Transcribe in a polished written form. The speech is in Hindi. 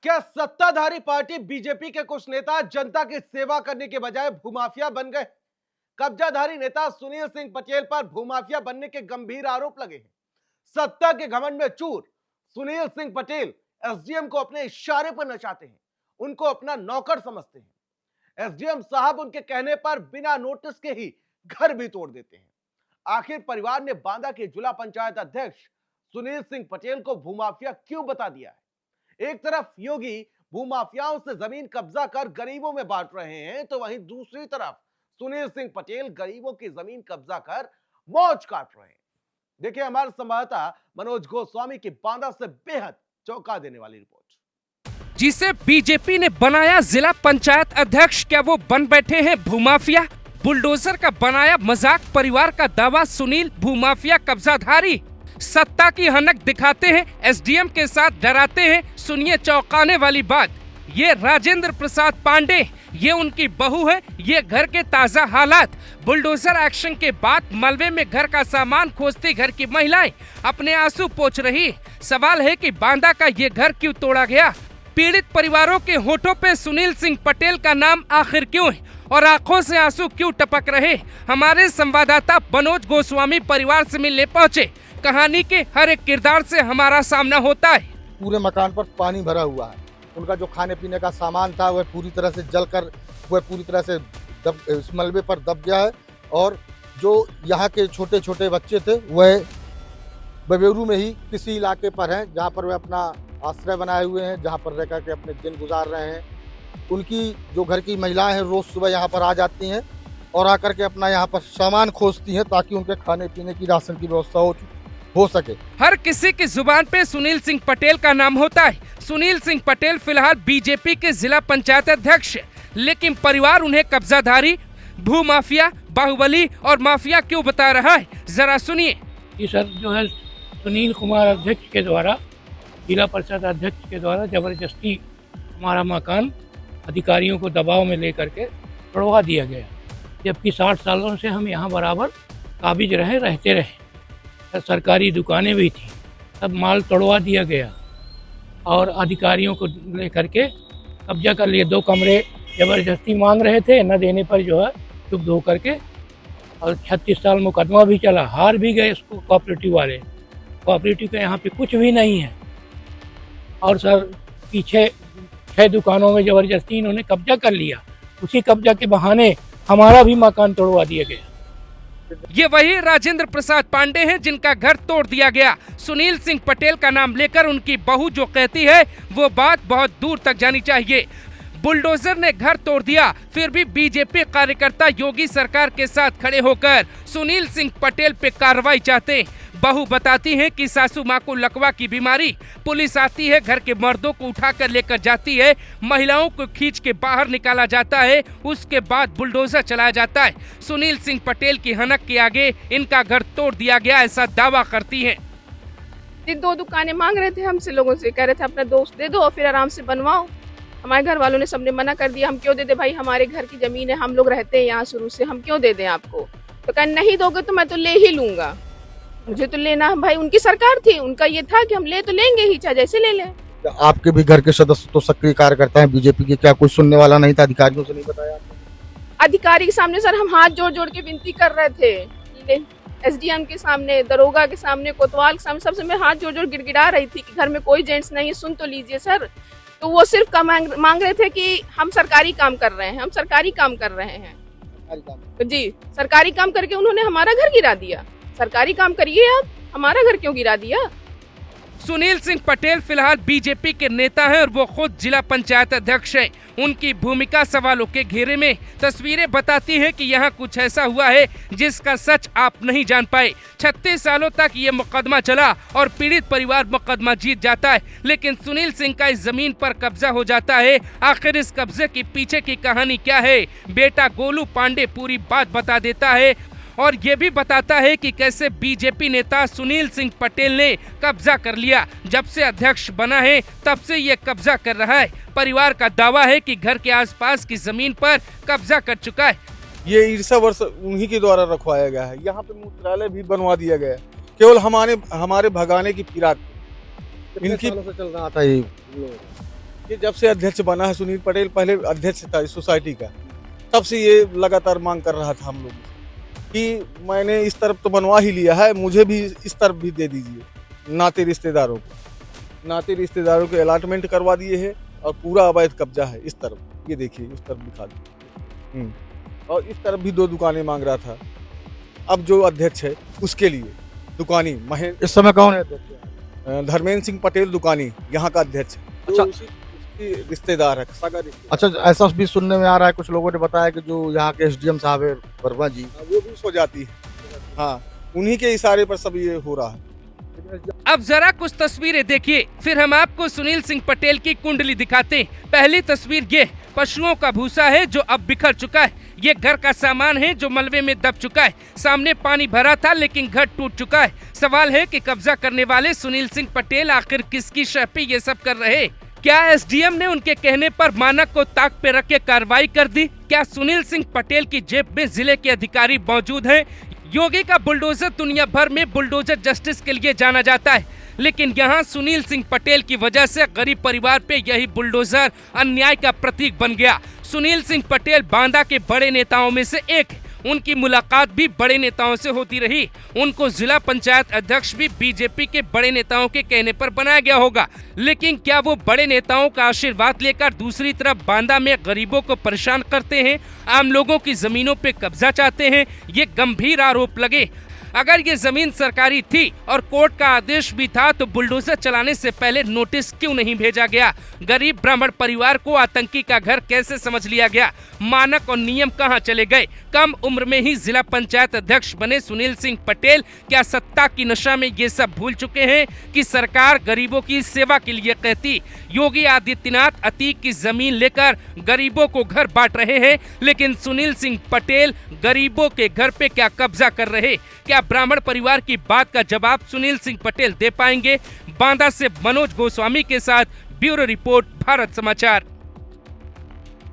क्या सत्ताधारी पार्टी बीजेपी के कुछ नेता जनता की सेवा करने के बजाय भूमाफिया बन गए? कब्जाधारी नेता सुनील सिंह पटेल पर भूमाफिया बनने के गंभीर आरोप लगे हैं। सत्ता के घमंड में चूर सुनील सिंह पटेल एसडीएम को अपने इशारे पर नचाते हैं, उनको अपना नौकर समझते हैं। एसडीएम साहब उनके कहने पर बिना नोटिस के ही घर भी तोड़ देते हैं। आखिर परिवार ने बांदा के जिला पंचायत अध्यक्ष सुनील सिंह पटेल को भूमाफिया क्यों बता दिया है? एक तरफ योगी भूमाफियाओं से जमीन कब्जा कर गरीबों में बांट रहे हैं, तो वहीं दूसरी तरफ सुनील सिंह पटेल गरीबों की जमीन कब्जा कर मौज काट रहे हैं। देखिए हमारे संवाददाता मनोज गोस्वामी की बांदा से बेहद चौंका देने वाली रिपोर्ट। जिसे बीजेपी ने बनाया जिला पंचायत अध्यक्ष, क्या वो बन बैठे हैं भूमाफिया? बुलडोजर का बनाया मजाक परिवार का दावा, सुनील भूमाफिया कब्जाधारी। सत्ता की हनक दिखाते हैं, एसडीएम के साथ डराते हैं। सुनिए चौंकाने वाली बात, ये राजेंद्र प्रसाद पांडे, ये उनकी बहू है। ये घर के ताजा हालात। बुलडोजर एक्शन के बाद मलबे में घर का सामान खोजती घर की महिलाएं अपने आंसू पोंछ रही। सवाल है कि बांदा का ये घर क्यों तोड़ा गया? पीड़ित परिवारों के होठों पे सुनील सिंह पटेल का नाम आखिर क्यों है और आंखों से आंसू क्यों टपक रहे? हमारे संवाददाता मनोज गोस्वामी परिवार से मिलने पहुंचे। कहानी के हर एक किरदार से हमारा सामना होता है। पूरे मकान पर पानी भरा हुआ है। उनका जो खाने पीने का सामान था वह पूरी तरह से जलकर वह पूरी तरह से इस मलबे पर दब गया है। और जो यहाँ के छोटे छोटे बच्चे थे वह बबेरू में ही किसी इलाके पर हैं, जहाँ पर वे अपना आश्रय बनाए हुए हैं, जहाँ पर रह कर के अपने दिन गुजार रहे हैं। उनकी जो घर की महिलाएं हैं रोज सुबह यहाँ पर आ जाती हैं और आकर के अपना यहाँ पर सामान खोजती हैं ताकि उनके खाने पीने की राशन की व्यवस्था हो सके। हर किसी की जुबान पे सुनील सिंह पटेल का नाम होता है। सुनील सिंह पटेल फिलहाल बीजेपी के जिला पंचायत अध्यक्ष, लेकिन परिवार उन्हें कब्जाधारी, भूमाफिया, बाहुबली और माफिया क्यों बता रहा है, जरा सुनिए। ये सर जो है सुनील कुमार अध्यक्ष के द्वारा, जिला परिषद अध्यक्ष के द्वारा जबरदस्ती हमारा मकान अधिकारियों को दबाव में लेकर के तोड़वा दिया गया, जबकि 60 सालों से हम यहाँ बराबर काबिज रहते रहे। सरकारी दुकानें भी थी, सब माल तोड़वा दिया गया और अधिकारियों को लेकर के कब्जा कर लिए। 2 कमरे जबरदस्ती मांग रहे थे, न देने पर जो है चुप हो करके, और 36 साल मुकदमा भी चला, हार भी गए इसको कोऑपरेटिव वाले। कोऑपरेटिव के यहाँ पे कुछ भी नहीं है। और सर पीछे 6 दुकानों में जबरदस्ती इन्होंने कब्जा कर लिया। उसी कब्जा के बहाने हमारा भी मकान तोड़वा दिया गया। ये वही राजेंद्र प्रसाद पांडे हैं जिनका घर तोड़ दिया गया। सुनील सिंह पटेल का नाम लेकर उनकी बहू जो कहती है वो बात बहुत दूर तक जानी चाहिए। बुलडोजर ने घर तोड़ दिया, फिर भी बीजेपी कार्यकर्ता योगी सरकार के साथ खड़े होकर सुनील सिंह पटेल पे कार्रवाई चाहते। बहू बताती है कि सासू माँ को लकवा की बीमारी, पुलिस आती है, घर के मर्दों को उठाकर लेकर जाती है, महिलाओं को खींच के बाहर निकाला जाता है, उसके बाद बुलडोजर चलाया जाता है। सुनील सिंह पटेल की हनक के आगे इनका घर तोड़ दिया गया, ऐसा दावा करती है। 2 दुकानें मांग रहे थे हमसे, लोगों से कह रहे थे अपना दोस्त दे दो और फिर आराम से बनवाओ। हमारे घर वालों ने सबने मना कर दिया। हम क्यों दे दे भाई, हमारे घर की जमीन है, हम लोग रहते हैं यहाँ शुरू से, हम क्यों दे दें आपको? तो कहा नहीं दोगे तो मैं तो ले ही लूंगा, मुझे तो लेना है भाई। उनकी सरकार थी, उनका ये था कि हम ले तो लेंगे ही, चाहे जैसे ले लें। आपके भी घर के सदस्य तो सक्रिय कार्यकर्ता हैं बीजेपी के, क्या कोई सुनने वाला नहीं था? अधिकारियों से नहीं बताया? अधिकारी के सामने सर हम हाथ जोड़ जोड़ के विनती कर रहे थे, एसडीएम के सामने, दरोगा के सामने, कोतवाल के सामने, सबसे मैं हाथ जोड़ जोड़ गिड़गिड़ा रही थी कि घर में कोई जेंट्स नहीं है, सुन तो लीजिए सर। तो वो सिर्फ मांग रहे थे कि हम सरकारी काम कर रहे हैं, हम सरकारी काम कर रहे हैं जी। सरकारी काम करके उन्होंने हमारा घर गिरा दिया। सरकारी काम करिए आप, हमारा घर क्यों गिरा दिया? सुनील सिंह पटेल फिलहाल बीजेपी के नेता हैं और वो खुद जिला पंचायत अध्यक्ष हैं। उनकी भूमिका सवालों के घेरे में। तस्वीरें बताती हैं कि यहाँ कुछ ऐसा हुआ है जिसका सच आप नहीं जान पाए। 36 सालों तक ये मुकदमा चला और पीड़ित परिवार मुकदमा जीत जाता है, लेकिन सुनील सिंह का इस जमीन पर कब्जा हो जाता है। आखिर इस कब्जे के पीछे की कहानी क्या है? बेटा गोलू पांडे पूरी बात बता देता है और ये भी बताता है कि कैसे बीजेपी नेता सुनील सिंह पटेल ने कब्जा कर लिया। जब से अध्यक्ष बना है तब से ये कब्जा कर रहा है। परिवार का दावा है कि घर के आसपास की जमीन पर कब्जा कर चुका है। ये ईर्षा वर्ष उन्हीं के द्वारा रखवाया गया है। यहाँ पे मूत्रालय भी बनवा दिया गया है, केवल हमारे भगाने की फिराक। इनकी से चल रहा था ये ये जब से अध्यक्ष बना है सुनील पटेल, पहले अध्यक्ष था इस सोसाइटी का, तब से ये लगातार मांग कर रहा था हम लोग कि मैंने इस तरफ तो बनवा ही लिया है, मुझे भी इस तरफ भी दे दीजिए। नाते रिश्तेदारों के अलॉटमेंट करवा दिए है और पूरा अवैध कब्जा है इस तरफ, ये देखिए उस तरफ दिखा दीजिए। और इस तरफ भी 2 दुकानें मांग रहा था। अब जो अध्यक्ष है उसके लिए दुकानी महेंद्र, इस समय कौन है अध्यक्ष? धर्मेंद्र सिंह पटेल दुकानी यहाँ का अध्यक्ष है। अच्छा। जो उसकी रिश्तेदार है, सगा रिश्तेदार। अच्छा, ऐसा भी सुनने में आ रहा है, कुछ लोगों ने बताया कि जो यहाँ के एसडीएम साहब है वर्मा जी, वो भी सो जाती है। हाँ, उन्हीं के इशारे पर सब ये हो रहा है। अब जरा कुछ तस्वीरें देखिए, फिर हम आपको सुनील सिंह पटेल की कुंडली दिखाते हैं। पहली तस्वीर ये पशुओं का भूसा है जो अब बिखर चुका है। ये घर का सामान है जो मलबे में दब चुका है। सामने पानी भरा था लेकिन घर टूट चुका है। सवाल है कि कब्जा करने वाले सुनील सिंह पटेल आखिर किसकी शह पे ये सब कर रहे? क्या एसडीएम ने उनके कहने पर मानक को ताक पे रख के कार्रवाई कर दी? क्या सुनील सिंह पटेल की जेब में जिले के अधिकारी मौजूद हैं? योगी का बुलडोजर दुनिया भर में बुलडोजर जस्टिस के लिए जाना जाता है, लेकिन यहाँ सुनील सिंह पटेल की वजह से गरीब परिवार पे यही बुलडोजर अन्याय का प्रतीक बन गया। सुनील सिंह पटेल बांदा के बड़े नेताओं में से एक, उनकी मुलाकात भी बड़े नेताओं से होती रही। उनको जिला पंचायत अध्यक्ष भी बीजेपी के बड़े नेताओं के कहने पर बनाया गया होगा, लेकिन क्या वो बड़े नेताओं का आशीर्वाद लेकर दूसरी तरफ बांदा में गरीबों को परेशान करते हैं, आम लोगों की जमीनों पे कब्जा चाहते हैं? ये गंभीर आरोप लगे। अगर ये जमीन सरकारी थी और कोर्ट का आदेश भी था तो बुलडोजर चलाने से पहले नोटिस क्यों नहीं भेजा गया? गरीब ब्राह्मण परिवार को आतंकी का घर कैसे समझ लिया गया? मानक और नियम कहां चले गए? कम उम्र में ही जिला पंचायत अध्यक्ष बने सुनील सिंह पटेल क्या सत्ता की नशा में ये सब भूल चुके हैं कि सरकार गरीबों की सेवा के लिए कहती? योगी आदित्यनाथ अतीक की जमीन लेकर गरीबों को घर बांट रहे हैं, लेकिन सुनील सिंह पटेल गरीबों के घर पे क्या कब्जा कर रहे? क्या ब्राह्मण परिवार की बात का जवाब सुनील सिंह पटेल दे पाएंगे? बांदा से मनोज गोस्वामी के साथ ब्यूरो रिपोर्ट, भारत समाचार।